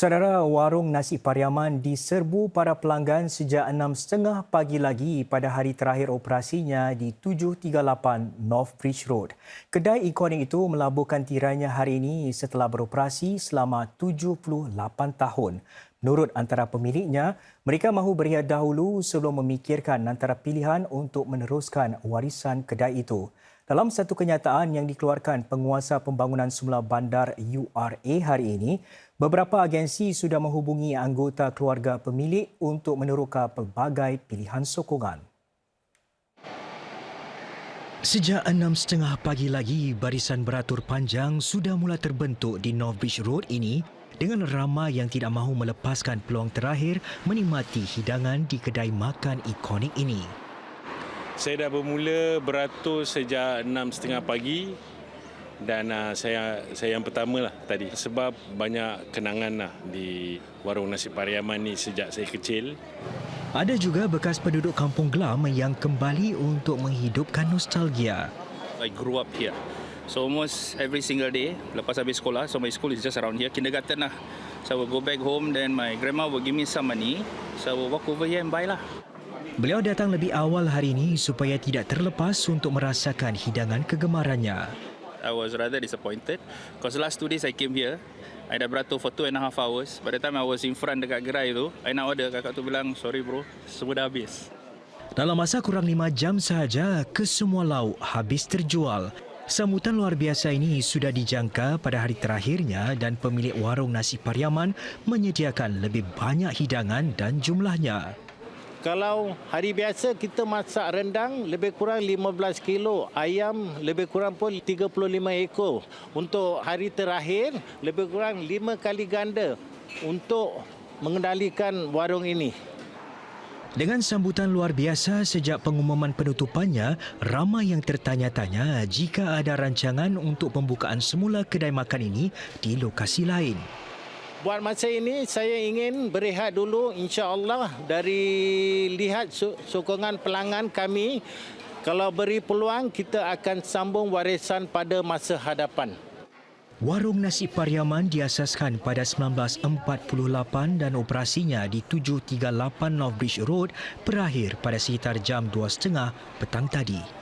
Saudara, warung nasi Pariaman diserbu para pelanggan sejak 6.30 pagi lagi pada hari terakhir operasinya di 738 North Bridge Road. Kedai ikonik itu melaburkan tirainya hari ini setelah beroperasi selama 78 tahun. Menurut antara pemiliknya, mereka mahu berehat dahulu sebelum memikirkan antara pilihan untuk meneruskan warisan kedai itu. Dalam satu kenyataan yang dikeluarkan Penguasa Pembangunan Semula Bandar URA hari ini, beberapa agensi sudah menghubungi anggota keluarga pemilik untuk meneroka pelbagai pilihan sokongan. Sejak 6.30 pagi lagi, barisan beratur panjang sudah mula terbentuk di North Bridge Road ini dengan ramai yang tidak mahu melepaskan peluang terakhir menikmati hidangan di kedai makan ikonik ini. Saya dah bermula beratur sejak 6.30 pagi dan saya yang pertama lah tadi sebab banyak kenangan lah di warung nasi Pariaman ni sejak saya kecil. Ada juga bekas penduduk Kampung Glam yang kembali untuk menghidupkan nostalgia. I grew up here. So almost every single day, lepas habis sekolah, so my school is just around here, kindergarten lah. So I will go back home, then my grandma will give me some money. So I will walk over here and buy lah. Beliau datang lebih awal hari ini supaya tidak terlepas untuk merasakan hidangan kegemarannya. I was rather disappointed because last 2 days I came here, I dah beratur for 2.5 hours. By the time I was in front dekat gerai tu, I nak order, kakak tu bilang, sorry bro, semua dah habis. Dalam masa kurang 5 jam sahaja, kesemua lauk habis terjual. Sambutan luar biasa ini sudah dijangka pada hari terakhirnya dan pemilik warung nasi Pariaman menyediakan lebih banyak hidangan dan jumlahnya. Kalau hari biasa kita masak rendang lebih kurang 15 kilo, ayam lebih kurang pun 35 ekor. Untuk hari terakhir lebih kurang 5 kali ganda untuk mengendalikan warung ini. Dengan sambutan luar biasa sejak pengumuman penutupannya, ramai yang tertanya-tanya jika ada rancangan untuk pembukaan semula kedai makan ini di lokasi lain. Buat masa ini saya ingin berehat dulu, insya-Allah dari lihat sokongan pelanggan kami. Kalau beri peluang kita akan sambung warisan pada masa hadapan. Warung nasi Pariaman diasaskan pada 1948 dan operasinya di 738 North Bridge Road berakhir pada sekitar jam 2.30 petang tadi.